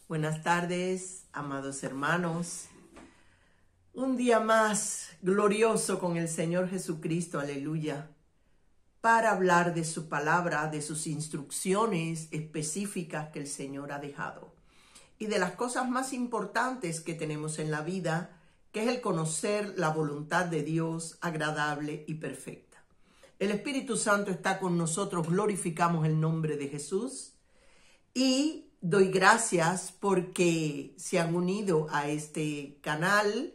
Buenas tardes, amados hermanos. Un día más glorioso con el Señor Jesucristo, aleluya, para hablar de su palabra, de sus instrucciones específicas que el Señor ha dejado y de las cosas más importantes que tenemos en la vida, que es el conocer la voluntad de Dios agradable y perfecta. El Espíritu Santo está con nosotros, glorificamos el nombre de Jesús y doy gracias porque se han unido a este canal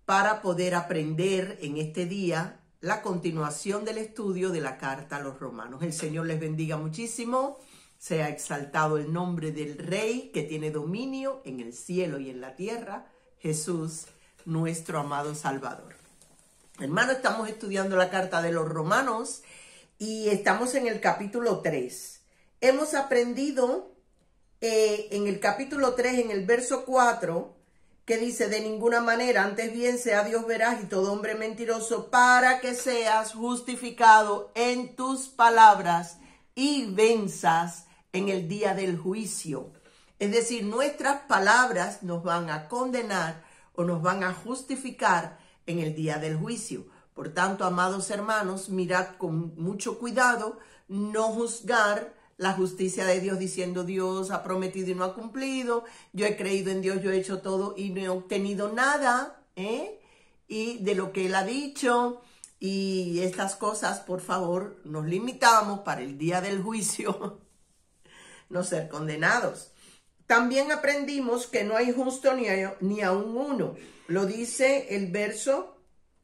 para poder aprender en este día la continuación del estudio de la carta a los romanos. El Señor les bendiga muchísimo. Sea exaltado el nombre del Rey que tiene dominio en el cielo y en la tierra, Jesús, nuestro amado Salvador. Hermano, estamos estudiando la carta de los romanos y estamos en el capítulo 3. Hemos aprendido en el capítulo 3, en el verso 4, que dice: de ninguna manera, antes bien sea Dios veraz y todo hombre mentiroso, para que seas justificado en tus palabras y venzas en el día del juicio. Es decir, nuestras palabras nos van a condenar o nos van a justificar en el día del juicio. Por tanto, amados hermanos, mirad con mucho cuidado, no juzgar la justicia de Dios diciendo: Dios ha prometido y no ha cumplido, yo he creído en Dios, yo he hecho todo y no he obtenido nada, y de lo que Él ha dicho, y estas cosas, por favor, nos limitamos para el día del juicio, no ser condenados. También aprendimos que no hay justo ni aun uno. Lo dice el verso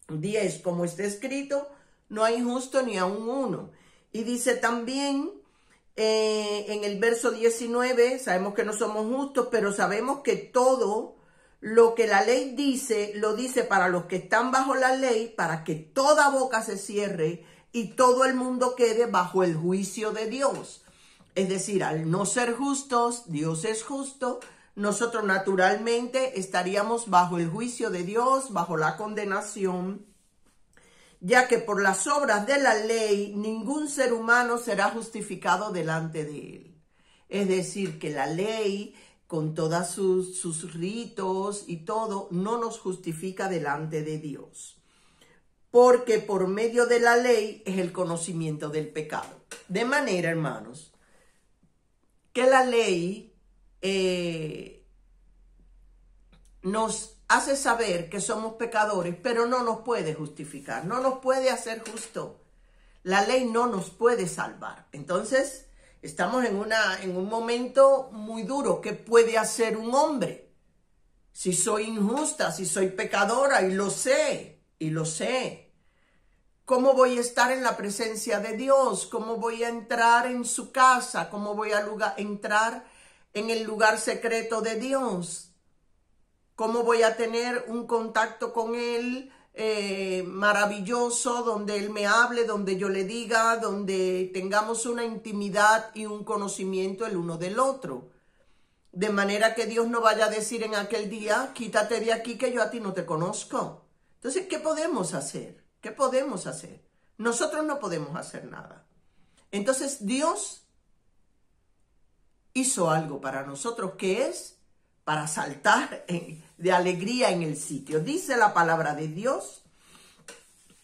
10, como está escrito, no hay justo ni aun uno. Y dice también en el verso 19, sabemos que no somos justos, pero sabemos que todo lo que la ley dice, lo dice para los que están bajo la ley, para que toda boca se cierre y todo el mundo quede bajo el juicio de Dios. Es decir, al no ser justos, Dios es justo, nosotros naturalmente estaríamos bajo el juicio de Dios, bajo la condenación, ya que por las obras de la ley ningún ser humano será justificado delante de él. Es decir, que la ley, con todos sus ritos y todo, no nos justifica delante de Dios. Porque por medio de la ley es el conocimiento del pecado. De manera, hermanos, que la ley nos hace saber que somos pecadores, pero no nos puede justificar, no nos puede hacer justo. La ley no nos puede salvar. Entonces, estamos en un momento muy duro. ¿Qué puede hacer un hombre? Si soy injusta, si soy pecadora, y lo sé, ¿cómo voy a estar en la presencia de Dios? ¿Cómo voy a entrar en su casa? ¿Cómo voy a entrar en el lugar secreto de Dios? ¿Cómo voy a tener un contacto con Él maravilloso, donde Él me hable, donde yo le diga, donde tengamos una intimidad y un conocimiento el uno del otro? De manera que Dios no vaya a decir en aquel día: quítate de aquí que yo a ti no te conozco. Entonces, ¿qué podemos hacer? ¿Qué podemos hacer? Nosotros no podemos hacer nada. Entonces, Dios hizo algo para nosotros, que es para saltar de alegría en el sitio. Dice la palabra de Dios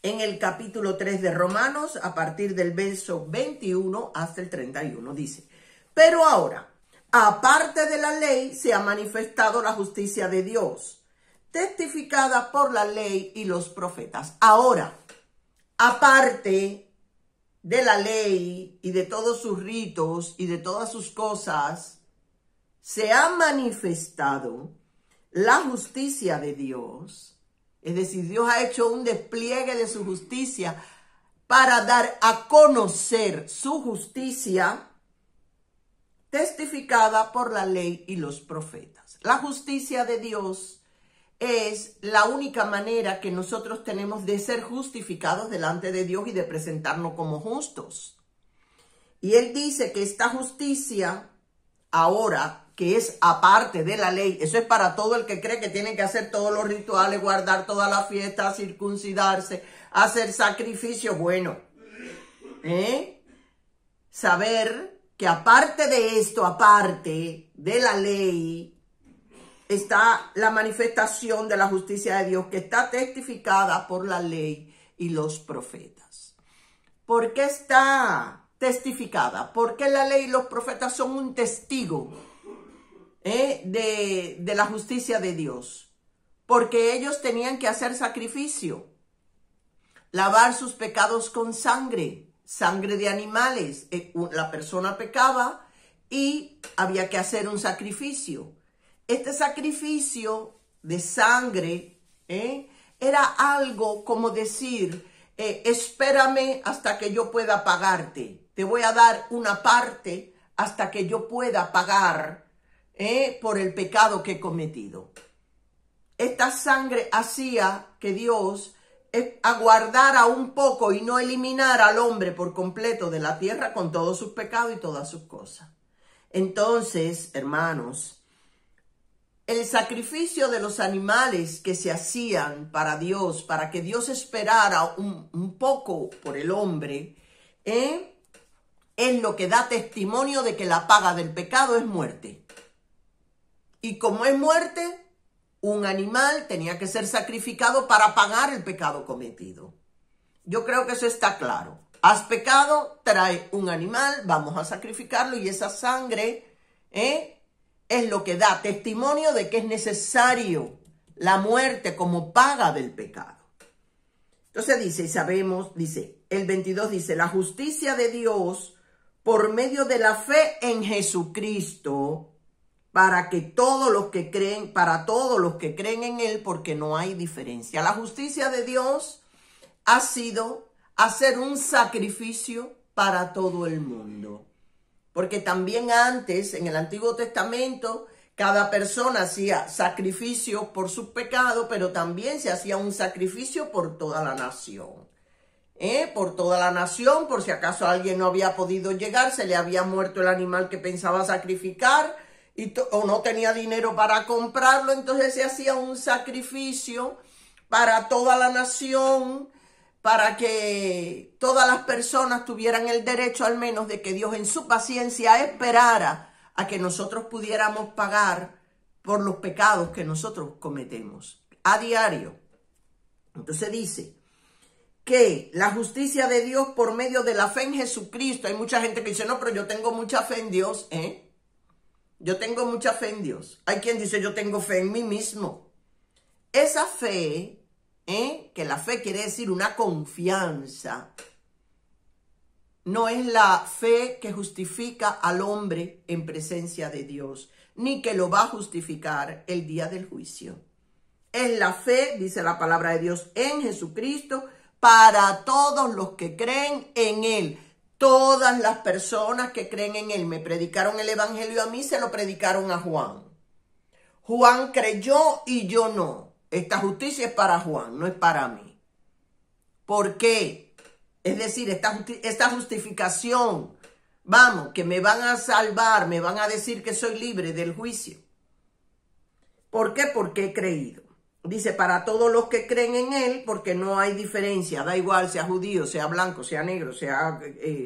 en el capítulo 3 de Romanos, a partir del verso 21 hasta el 31. Dice: pero ahora, aparte de la ley, se ha manifestado la justicia de Dios, testificada por la ley y los profetas. Ahora, aparte de la ley y de todos sus ritos y de todas sus cosas, se ha manifestado la justicia de Dios. Es decir, Dios ha hecho un despliegue de su justicia para dar a conocer su justicia, testificada por la ley y los profetas. La justicia de Dios es la única manera que nosotros tenemos de ser justificados delante de Dios y de presentarnos como justos. Y Él dice que esta justicia, ahora, que es aparte de la ley, eso es para todo el que cree que tiene que hacer todos los rituales, guardar todas las fiestas, circuncidarse, hacer sacrificios. Bueno, saber que aparte de esto, aparte de la ley, está la manifestación de la justicia de Dios que está testificada por la ley y los profetas. ¿Por qué está testificada? Porque la ley y los profetas son un testigo de la justicia de Dios. Porque ellos tenían que hacer sacrificio, lavar sus pecados con sangre de animales. La persona pecaba y había que hacer un sacrificio. Este sacrificio de sangre era algo como decir, espérame hasta que yo pueda pagarte. Te voy a dar una parte hasta que yo pueda pagar por el pecado que he cometido. Esta sangre hacía que Dios aguardara un poco y no eliminara al hombre por completo de la tierra con todos sus pecados y todas sus cosas. Entonces, hermanos, el sacrificio de los animales que se hacían para Dios, para que Dios esperara un poco por el hombre, es lo que da testimonio de que la paga del pecado es muerte. Y como es muerte, un animal tenía que ser sacrificado para pagar el pecado cometido. Yo creo que eso está claro. Has pecado, trae un animal, vamos a sacrificarlo y esa sangre es lo que da testimonio de que es necesario la muerte como paga del pecado. Entonces dice, y sabemos, dice, el 22 dice, la justicia de Dios por medio de la fe en Jesucristo, para todos los que creen en Él, porque no hay diferencia. La justicia de Dios ha sido hacer un sacrificio para todo el mundo. Porque también antes, en el Antiguo Testamento, cada persona hacía sacrificio por su pecado, pero también se hacía un sacrificio por toda la nación. Por toda la nación, por si acaso alguien no había podido llegar, se le había muerto el animal que pensaba sacrificar, o no tenía dinero para comprarlo, entonces se hacía un sacrificio para toda la nación, para que todas las personas tuvieran el derecho al menos de que Dios en su paciencia esperara a que nosotros pudiéramos pagar por los pecados que nosotros cometemos a diario. Entonces dice que la justicia de Dios por medio de la fe en Jesucristo. Hay mucha gente que dice, no, pero yo tengo mucha fe en Dios, Yo tengo mucha fe en Dios. Hay quien dice, yo tengo fe en mí mismo. Esa fe, que la fe quiere decir una confianza, no es la fe que justifica al hombre en presencia de Dios, ni que lo va a justificar el día del juicio. Es la fe, dice la palabra de Dios, en Jesucristo, para todos los que creen en Él. Todas las personas que creen en Él me predicaron el evangelio a mí, se lo predicaron a Juan. Juan creyó y yo no. Esta justicia es para Juan, no es para mí. ¿Por qué? Es decir, esta justificación, vamos, que me van a salvar, me van a decir que soy libre del juicio. ¿Por qué? Porque he creído. Dice, para todos los que creen en Él, porque no hay diferencia, da igual, sea judío, sea blanco, sea negro, sea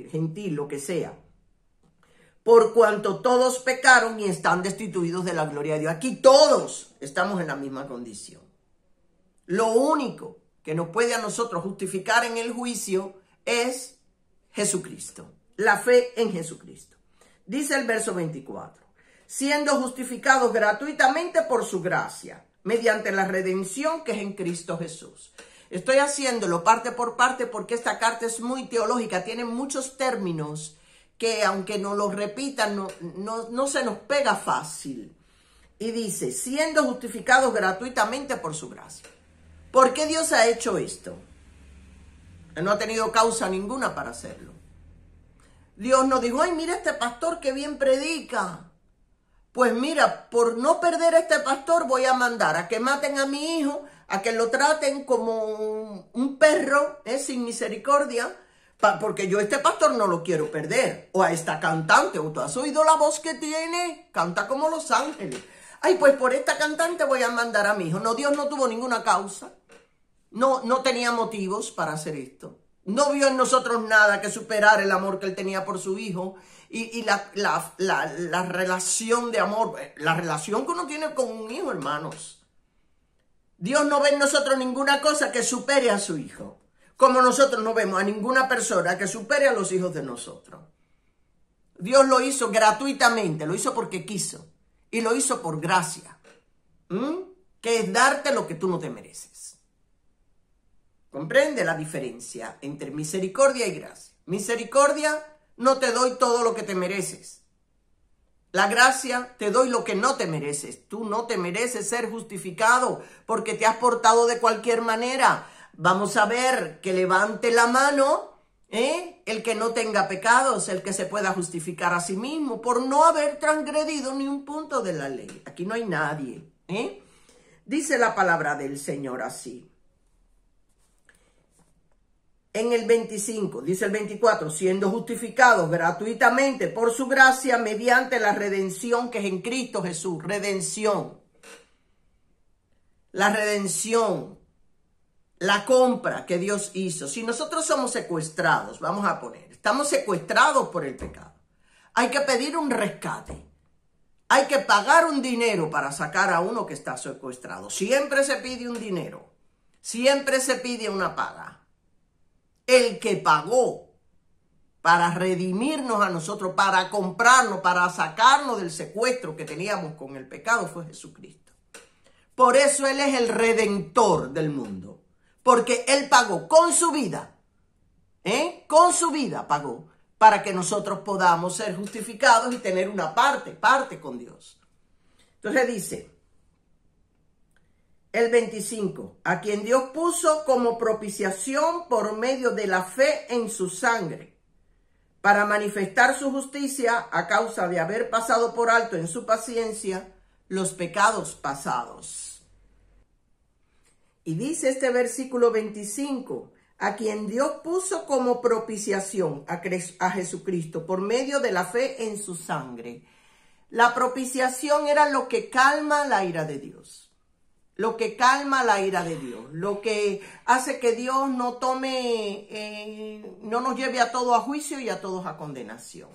gentil, lo que sea. Por cuanto todos pecaron y están destituidos de la gloria de Dios. Aquí todos estamos en la misma condición. Lo único que nos puede a nosotros justificar en el juicio es Jesucristo, la fe en Jesucristo. Dice el verso 24, siendo justificados gratuitamente por su gracia, mediante la redención que es en Cristo Jesús. Estoy haciéndolo parte por parte porque esta carta es muy teológica, tiene muchos términos que aunque nos los repitan, no se nos pega fácil. Y dice, siendo justificados gratuitamente por su gracia. ¿Por qué Dios ha hecho esto? Él no ha tenido causa ninguna para hacerlo. Dios no dijo, ay, mira este pastor que bien predica. Pues mira, por no perder a este pastor voy a mandar a que maten a mi hijo, a que lo traten como un perro, sin misericordia, porque yo este pastor no lo quiero perder. O a esta cantante, ¿o tú has oído la voz que tiene? Canta como los ángeles. Ay, pues por esta cantante voy a mandar a mi hijo. No, Dios no tuvo ninguna causa. No tenía motivos para hacer esto. No vio en nosotros nada que superar el amor que Él tenía por su hijo y la relación de amor, la relación que uno tiene con un hijo, hermanos. Dios no ve en nosotros ninguna cosa que supere a su hijo, como nosotros no vemos a ninguna persona que supere a los hijos de nosotros. Dios lo hizo gratuitamente, lo hizo porque quiso y lo hizo por gracia, que es darte lo que tú no te mereces. ¿Comprende la diferencia entre misericordia y gracia? Misericordia, no te doy todo lo que te mereces. La gracia, te doy lo que no te mereces. Tú no te mereces ser justificado porque te has portado de cualquier manera. Vamos a ver, que levante la mano, el que no tenga pecados, el que se pueda justificar a sí mismo por no haber transgredido ni un punto de la ley. Aquí no hay nadie. Dice la palabra del Señor así. En el 25, dice el 24, siendo justificados gratuitamente por su gracia mediante la redención que es en Cristo Jesús. Redención. La redención. La compra que Dios hizo. Si nosotros somos secuestrados, vamos a poner, estamos secuestrados por el pecado. Hay que pedir un rescate. Hay que pagar un dinero para sacar a uno que está secuestrado. Siempre se pide un dinero. Siempre se pide una paga. El que pagó para redimirnos a nosotros, para comprarnos, para sacarnos del secuestro que teníamos con el pecado fue Jesucristo. Por eso Él es el redentor del mundo. Porque Él pagó con su vida. Con su vida pagó para que nosotros podamos ser justificados y tener una parte con Dios. Entonces dice el 25, a quien Dios puso como propiciación por medio de la fe en su sangre, para manifestar su justicia a causa de haber pasado por alto en su paciencia los pecados pasados. Y dice este versículo 25, a quien Dios puso como propiciación a Jesucristo por medio de la fe en su sangre. La propiciación era lo que calma la ira de Dios. Lo que calma la ira de Dios, lo que hace que Dios no nos lleve a todos a juicio y a todos a condenación.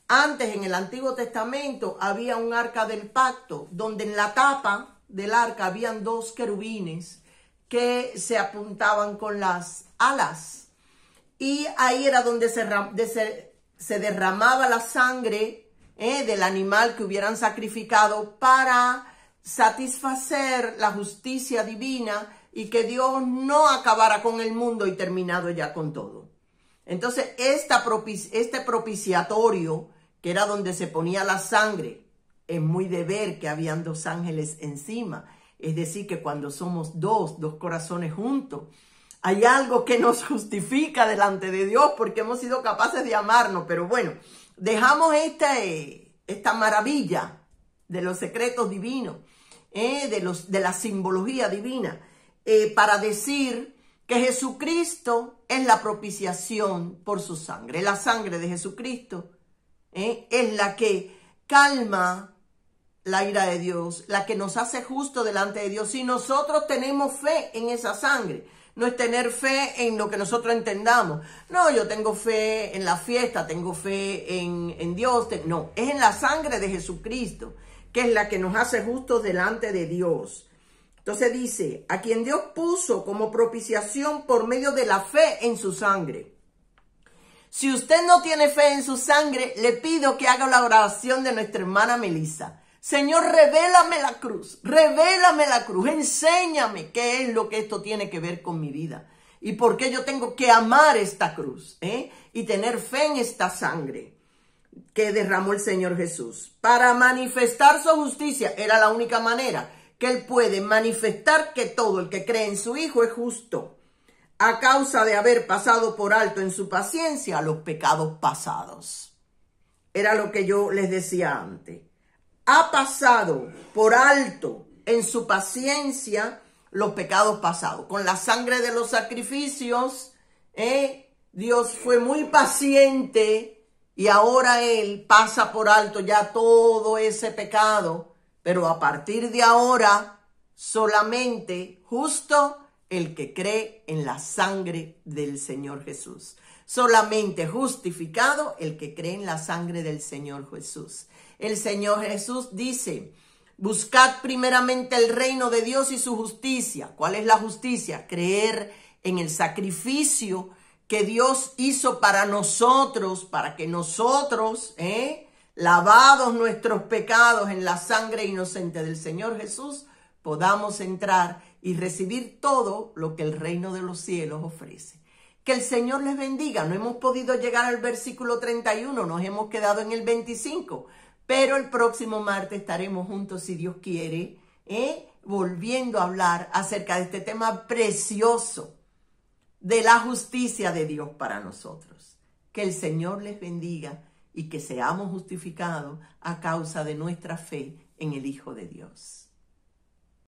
Antes, en el Antiguo Testamento, había un arca del pacto, donde en la tapa del arca habían dos querubines que se apuntaban con las alas. Y ahí era donde se derramaba la sangre del animal que hubieran sacrificado para satisfacer la justicia divina y que Dios no acabara con el mundo y terminado ya con todo. Entonces, este propiciatorio, que era donde se ponía la sangre, es muy de ver que habían dos ángeles encima. Es decir, que cuando somos dos corazones juntos, hay algo que nos justifica delante de Dios porque hemos sido capaces de amarnos. Pero bueno, dejamos esta maravilla de los secretos divinos, de la simbología divina, para decir que Jesucristo es la propiciación por su sangre. La sangre de Jesucristo es la que calma la ira de Dios, la que nos hace justo delante de Dios. Si nosotros tenemos fe en esa sangre, no es tener fe en lo que nosotros entendamos. No, yo tengo fe en la fiesta, tengo fe en Dios. No, es en la sangre de Jesucristo, que es la que nos hace justos delante de Dios. Entonces dice, a quien Dios puso como propiciación por medio de la fe en su sangre. Si usted no tiene fe en su sangre, le pido que haga la oración de nuestra hermana Melissa. Señor, revélame la cruz, enséñame qué es lo que esto tiene que ver con mi vida y por qué yo tengo que amar esta cruz y tener fe en esta sangre que derramó el Señor Jesús para manifestar su justicia. Era la única manera que Él puede manifestar que todo el que cree en su Hijo es justo a causa de haber pasado por alto en su paciencia los pecados pasados. Era lo que yo les decía antes. Ha pasado por alto en su paciencia los pecados pasados. Con la sangre de los sacrificios, Dios fue muy paciente y ahora Él pasa por alto ya todo ese pecado. Pero a partir de ahora, solamente justo el que cree en la sangre del Señor Jesús. solamente justificado el que cree en la sangre del Señor Jesús. El Señor Jesús dice, buscad primeramente el reino de Dios y su justicia. ¿Cuál es la justicia? Creer en el sacrificio que Dios hizo para nosotros, para que nosotros, lavados nuestros pecados en la sangre inocente del Señor Jesús, podamos entrar y recibir todo lo que el reino de los cielos ofrece. Que el Señor les bendiga. No hemos podido llegar al versículo 31, nos hemos quedado en el 25, pero el próximo martes estaremos juntos, si Dios quiere, volviendo a hablar acerca de este tema precioso de la justicia de Dios para nosotros. Que el Señor les bendiga y que seamos justificados a causa de nuestra fe en el Hijo de Dios.